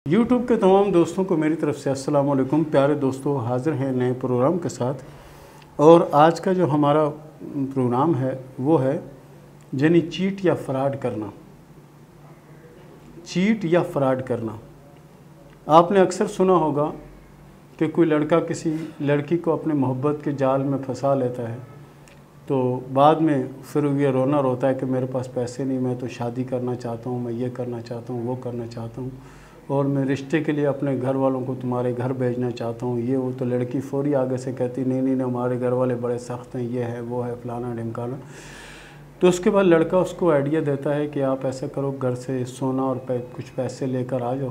YouTube के तमाम दोस्तों को मेरी तरफ से अस्सलाम वालेकुम। प्यारे दोस्तों, हाज़िर हैं नए प्रोग्राम के साथ। और आज का जो हमारा प्रोग्राम है वो है यानी चीट या फ्रॉड करना। चीट या फ्रॉड करना। आपने अक्सर सुना होगा कि कोई लड़का किसी लड़की को अपने मोहब्बत के जाल में फंसा लेता है, तो बाद में फिर ये रोना रोता है कि मेरे पास पैसे नहीं, मैं तो शादी करना चाहता हूँ, मैं ये करना चाहता हूँ, वो करना चाहता हूँ, और मैं रिश्ते के लिए अपने घर वालों को तुम्हारे घर भेजना चाहता हूँ, ये वो। तो लड़की फौरी आगे से कहती नहीं नहीं नहीं, हमारे घर वाले बड़े सख्त हैं, ये है वो है, फलाना ढिमकाना। तो उसके बाद लड़का उसको आइडिया देता है कि आप ऐसा करो, घर से सोना और कुछ पैसे लेकर आ जाओ,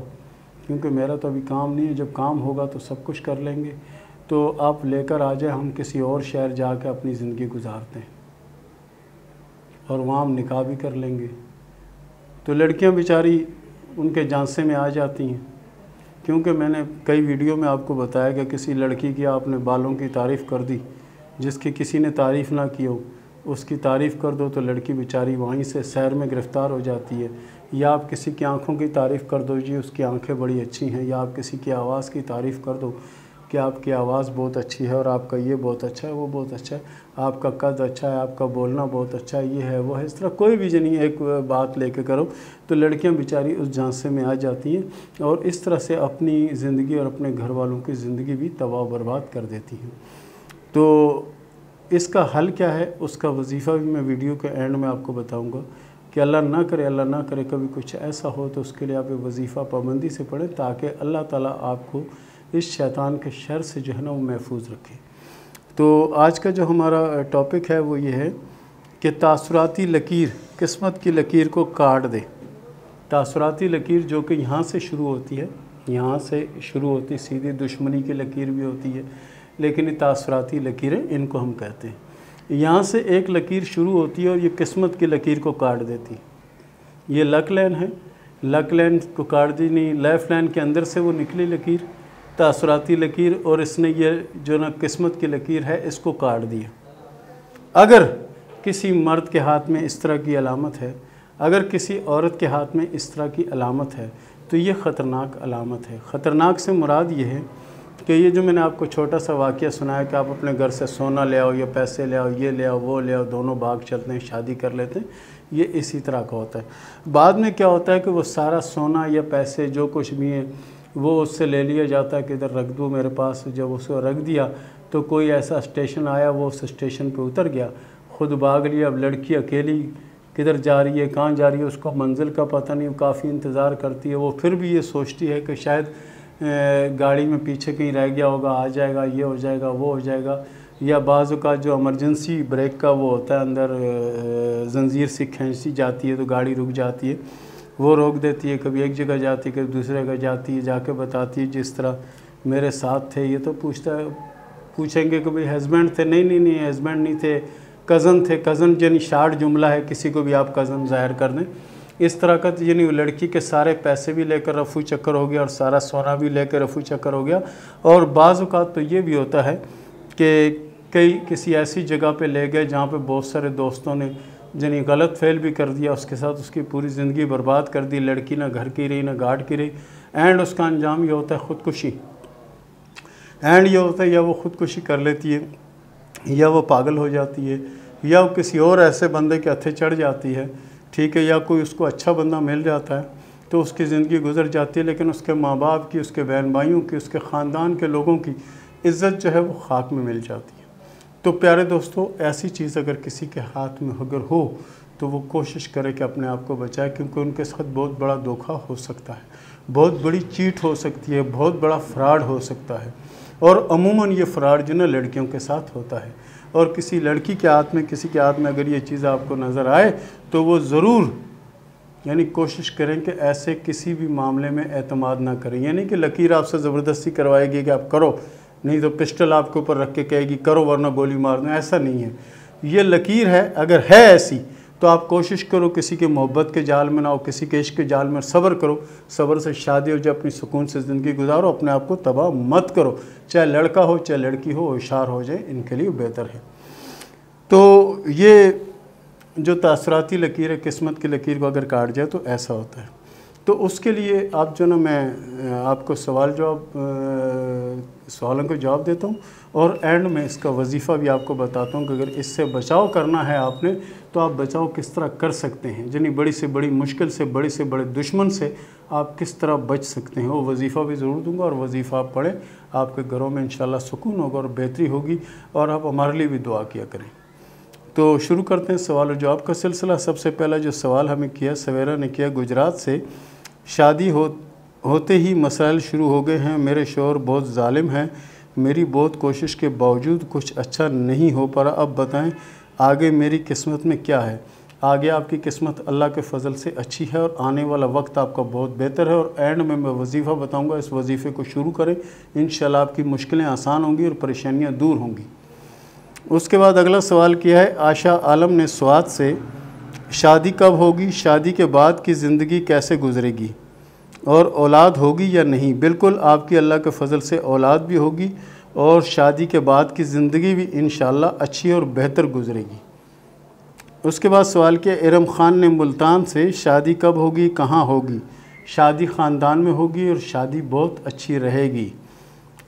क्योंकि मेरा तो अभी काम नहीं है, जब काम होगा तो सब कुछ कर लेंगे, तो आप लेकर आ जाए, हम किसी और शहर जाकर अपनी ज़िंदगी गुजारते हैं और वहाँ हम निकाह भी कर लेंगे। तो लड़कियाँ बेचारी उनके झांसे में आ जाती हैं, क्योंकि मैंने कई वीडियो में आपको बताया कि किसी लड़की की आपने बालों की तारीफ़ कर दी, जिसकी किसी ने तारीफ़ ना की हो, उसकी तारीफ़ कर दो तो लड़की बेचारी वहीं से सैर में गिरफ़्तार हो जाती है। या आप किसी की आंखों की तारीफ़ कर दो, जी उसकी आंखें बड़ी अच्छी हैं, या आप किसी की आवाज़ की तारीफ़ कर दो कि आपकी आवाज़ बहुत अच्छी है और आपका ये बहुत अच्छा है, वो बहुत अच्छा है, आपका कद अच्छा है, आपका बोलना बहुत अच्छा है, ये है वो है। इस तरह कोई भी नहीं एक बात लेके करो तो लड़कियां बेचारी उस झांसे में आ जाती हैं और इस तरह से अपनी ज़िंदगी और अपने घर वालों की ज़िंदगी भी तबाह बर्बाद कर देती हैं। तो इसका हल क्या है, उसका वजीफ़ा भी मैं वीडियो के एंड में आपको बताऊँगा कि अल्लाह ना करे कभी कुछ ऐसा हो तो उसके लिए आप ये वजीफ़ा पाबंदी से पढ़ें, ताकि अल्लाह ताला आपको इस शैतान के शर से जो है ना वो महफूज रखे। तो आज का जो हमारा टॉपिक है वो ये है कि तासुराती लकीर किस्मत की लकीर को काट दे। तासुराती लकीर जो कि यहाँ से शुरू होती है, यहाँ से शुरू होती, सीधी दुश्मनी की लकीर भी होती है, लेकिन ये तासुराती लकीरें इनको हम कहते हैं। यहाँ से एक लकीर शुरू होती है और ये किस्मत की लकीर को काट देती है। ये लक लाइन है, लक लाइन को काट दी नहीं, लाइफ लाइन के अंदर से वो निकली लकीर तासुराती लकीर, और इसने ये जो ना किस्मत की लकीर है इसको काट दिया। अगर किसी मर्द के हाथ में इस तरह की अलामत है, अगर किसी औरत के हाथ में इस तरह की अलामत है, तो ये ख़तरनाक अलामत है। ख़तरनाक से मुराद ये है कि ये जो मैंने आपको छोटा सा वाक़या सुनाया कि आप अपने घर से सोना ले आओ या पैसे ले आओ, ये ले आओ वो ले आओ, दोनों भाग चलते हैं, शादी कर लेते हैं, ये इसी तरह का होता है। बाद में क्या होता है कि वो सारा सोना या पैसे जो कुछ भी है वो उससे ले लिया जाता है कि इधर रख दो मेरे पास। जब उसको रख दिया तो कोई ऐसा स्टेशन आया, वो उस स्टेशन पे उतर गया, ख़ुद भाग लिया। अब लड़की अकेली किधर जा रही है, कहाँ जा रही है, उसको मंजिल का पता नहीं, काफ़ी इंतज़ार करती है। वो फिर भी ये सोचती है कि शायद गाड़ी में पीछे कहीं रह गया होगा, आ जाएगा, ये हो जाएगा, वो हो जाएगा। या बाज़ का जो इमरजेंसी ब्रेक का वो होता है, अंदर जंजीर से खींची जाती है तो गाड़ी रुक जाती है, वो रोक देती है। कभी एक जगह जाती है, कभी दूसरी जगह जाती है, जाके बताती है जिस तरह मेरे साथ थे। ये तो पूछेंगे कि भाई हस्बैंड थे, नहीं नहीं नहीं हस्बैंड नहीं थे, कज़न थे। कज़न यानी शार्ट जुमला है, किसी को भी आप कज़न ज़ाहिर कर दें। इस तरह का यानी लड़की के सारे पैसे भी लेकर रफू चक्कर हो गया और सारा सोना भी लेकर रफू चक्कर हो गया। और बाज़ औक़ात तो ये भी होता है कि कई किसी ऐसी जगह पे ले गए जहाँ पे बहुत सारे दोस्तों ने यानी गलत फेल भी कर दिया, उसके साथ उसकी पूरी ज़िंदगी बर्बाद कर दी। लड़की ना घर की रही ना घाट की रही, एंड उसका अंजाम ये होता है ख़ुदकुशी। एंड ये होता है या वो ख़ुदकुशी कर लेती है, या वो पागल हो जाती है, या वो किसी और ऐसे बंदे के हत्थे चढ़ जाती है, ठीक है, या कोई उसको अच्छा बंदा मिल जाता है तो उसकी ज़िंदगी गुजर जाती है, लेकिन उसके माँ बाप की, उसके बहन भाइयों की, उसके ख़ानदान के लोगों की इज़्ज़त जो है वो खाक में मिल जाती है। तो प्यारे दोस्तों, ऐसी चीज़ अगर किसी के हाथ में अगर हो तो वो कोशिश करे कि अपने आप को बचाए, क्योंकि उनके साथ बहुत बड़ा धोखा हो सकता है, बहुत बड़ी चीट हो सकती है, बहुत बड़ा फ्रॉड हो सकता है। और अमूमन ये फ्रॉड जो ना लड़कियों के साथ होता है। और किसी लड़की के हाथ में, किसी के हाथ में अगर ये चीज़ आपको नज़र आए तो वो ज़रूर यानी कोशिश करें कि ऐसे किसी भी मामले में एतमाद ना करें। यानी कि लकीर आपसे ज़बरदस्ती करवाएगी कि आप करो, नहीं तो पिस्टल आपके ऊपर रख के कहेगी करो वरना गोली मार दो, ऐसा नहीं है। ये लकीर है, अगर है ऐसी तो आप कोशिश करो किसी के मोहब्बत के जाल में ना हो, किसी के इश्क के जाल में। सब्र करो, सब्र से शादी हो जाए, अपनी सुकून से ज़िंदगी गुजारो, अपने आप को तबाह मत करो। चाहे लड़का हो चाहे लड़की हो, होशियार हो जाए, इनके लिए बेहतर है। तो ये जो तासुराती लकीर है, किस्मत की लकीर को अगर काट जाए तो ऐसा होता है। तो उसके लिए आप जो ना मैं आपको सवालों का जवाब देता हूँ और एंड में इसका वजीफ़ा भी आपको बताता हूँ कि अगर इससे बचाव करना है आपने तो आप बचाव किस तरह कर सकते हैं, यानी बड़ी से बड़ी मुश्किल से बड़े दुश्मन से आप किस तरह बच सकते हैं। वो वजीफ़ा भी ज़रूर दूंगा और वजीफ़ा आप पढ़ें, आपके घरों में इंशाल्लाह सुकून होगा और बेहतरी होगी और आप हमारे लिए भी दुआ किया करें। तो शुरू करते हैं सवाल और जवाब का सिलसिला। सबसे पहला जो सवाल हमें किया सवेरा ने किया गुजरात से, शादी होते ही मसाइल शुरू हो गए हैं। मेरे शौहर बहुत जालिम हैं, मेरी बहुत कोशिश के बावजूद कुछ अच्छा नहीं हो पा रहा। अब बताएं आगे मेरी किस्मत में क्या है। आगे आपकी किस्मत अल्लाह के फ़ज़ल से अच्छी है और आने वाला वक्त आपका बहुत बेहतर है। और एंड में मैं वजीफ़ा बताऊंगा, इस वजीफ़े को शुरू करें, इंशाल्लाह आपकी मुश्किलें आसान होंगी और परेशानियां दूर होंगी। उसके बाद अगला सवाल किया है आशा आलम ने स्वात से, शादी कब होगी, शादी के बाद की ज़िंदगी कैसे गुजरेगी और औलाद होगी या नहीं। बिल्कुल आपकी अल्लाह के फ़ज़ल से औलाद भी होगी और शादी के बाद की ज़िंदगी भी इंशाल्लाह अच्छी और बेहतर गुजरेगी। उसके बाद सवाल किया इरम ख़ान ने मुल्तान से, शादी कब होगी, कहाँ होगी। शादी ख़ानदान में होगी और शादी बहुत अच्छी रहेगी।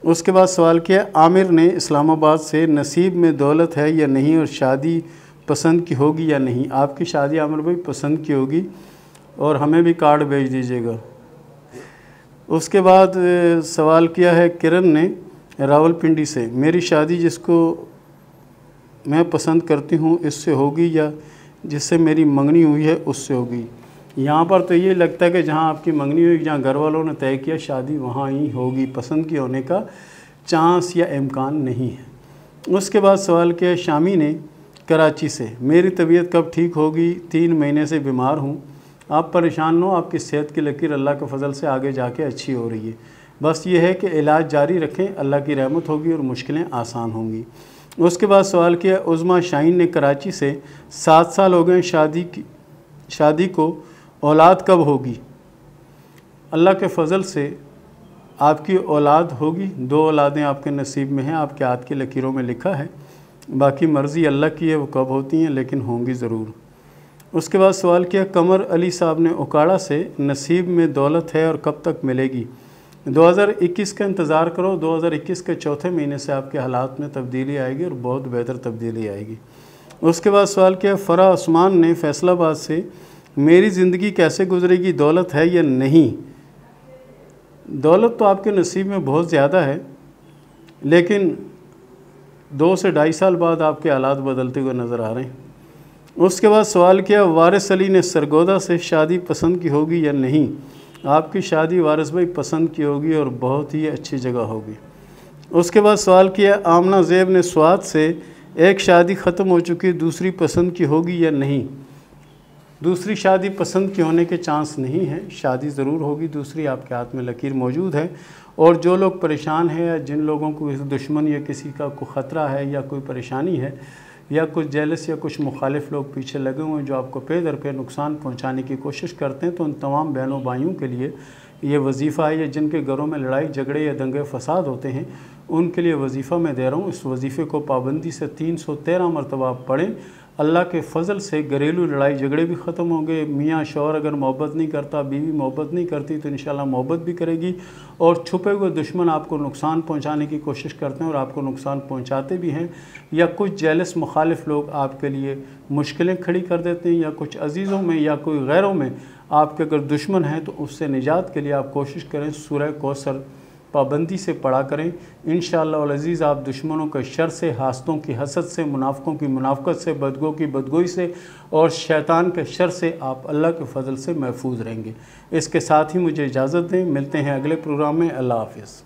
उसके बाद सवाल किया आमिर ने इस्लामाबाद से, नसीब में दौलत है या नहीं और शादी पसंद की होगी या नहीं। आपकी शादी आमिर भाई पसंद की होगी और हमें भी कार्ड भेज दीजिएगा। उसके बाद सवाल किया है किरण ने रावलपिंडी से, मेरी शादी जिसको मैं पसंद करती हूँ इससे होगी या जिससे मेरी मंगनी हुई है उससे होगी। यहाँ पर तो ये लगता है कि जहाँ आपकी मंगनी हुई, जहाँ घर वालों ने तय किया शादी वहाँ ही होगी, पसंद की होने का चांस या इम्कान नहीं है। उसके बाद सवाल किया शामी ने कराची से, मेरी तबीयत कब ठीक होगी, 3 महीने से बीमार हूँ। आप परेशान न हो, आपकी सेहत की लकीर अल्लाह के फ़ज़ल से आगे जाके अच्छी हो रही है। बस ये है कि इलाज जारी रखें, अल्लाह की रहमत होगी और मुश्किलें आसान होंगी। उसके बाद सवाल किया उज़मा शाहीन ने कराची से, 7 साल हो गए शादी को, औलाद कब होगी। अल्लाह के फ़ज़ल से आपकी औलाद होगी, 2 औलादें आपके नसीब में हैं, आपके हाथ की लकीरों में लिखा है। बाकी मर्ज़ी अल्लाह की है वो कब होती हैं, लेकिन होंगी ज़रूर। उसके बाद सवाल किया कमर अली साहब ने उकाड़ा से, नसीब में दौलत है और कब तक मिलेगी। 2021 का इंतज़ार करो, 2021 के चौथे महीने से आपके हालात में तब्दीली आएगी और बहुत बेहतर तब्दीली आएगी। उसके बाद सवाल किया फ़रा उस्मान ने फैसलाबाद से, मेरी ज़िंदगी कैसे गुजरेगी, दौलत है या नहीं। दौलत तो आपके नसीब में बहुत ज़्यादा है, लेकिन 2 से 2.5 साल बाद आपके हालात बदलते हुए नज़र आ रहे हैं। उसके बाद सवाल किया वारिस अली ने सरगोदा से, शादी पसंद की होगी या नहीं। आपकी शादी वारिस भाई पसंद की होगी और बहुत ही अच्छी जगह होगी। उसके बाद सवाल किया आमना ज़ेब ने स्वाद से, एक शादी ख़त्म हो चुकी, दूसरी पसंद की होगी या नहीं। दूसरी शादी पसंद के होने के चांस नहीं है, शादी ज़रूर होगी दूसरी, आपके हाथ में लकीर मौजूद है। और जो लोग परेशान हैं या जिन लोगों को किसी दुश्मन या किसी का कोई ख़तरा है या कोई परेशानी है या कुछ जेलस या कुछ मुखालिफ लोग पीछे लगे हुए हैं जो आपको पे दर पे नुकसान पहुंचाने की कोशिश करते हैं, तो उन तमाम बहनों भाइयों के लिए ये वजीफ़ा है, या जिनके घरों में लड़ाई झगड़े या दंगे फसाद होते हैं उनके लिए वजीफ़ा मैं दे रहा हूँ। इस वजीफ़े को पाबंदी से 313 मरतबा आप पढ़ें। अल्लाह के फ़ज़ल से घरेलू लड़ाई झगड़े भी ख़त्म होंगे। मियाँ शौहर अगर मोहब्बत नहीं करता, बीवी मोहब्बत नहीं करती, तो इंशाल्लाह मोहब्बत भी करेगी। और छुपे हुए दुश्मन आपको नुकसान पहुंचाने की कोशिश करते हैं और आपको नुकसान पहुंचाते भी हैं, या कुछ जेलस मुखालिफ लोग आपके लिए मुश्किलें खड़ी कर देते हैं, या कुछ अजीज़ों में या कोई गैरों में आपके अगर दुश्मन हैं, तो उससे निजात के लिए आप कोशिश करें सूरह कौसर पाबंदी से पढ़ा करें। इंशाअल्लाह अल अज़ीज़ आप दुश्मनों के शर से, हासदों की हसद से, मुनाफ़िकों की मुनाफ़कत से, बदगों की बदगोई से और शैतान के शर से आप अल्लाह के फ़ज़ल से महफूज रहेंगे। इसके साथ ही मुझे इजाज़त दें, मिलते हैं अगले प्रोग्राम में। अल्लाह हाफ़िज़।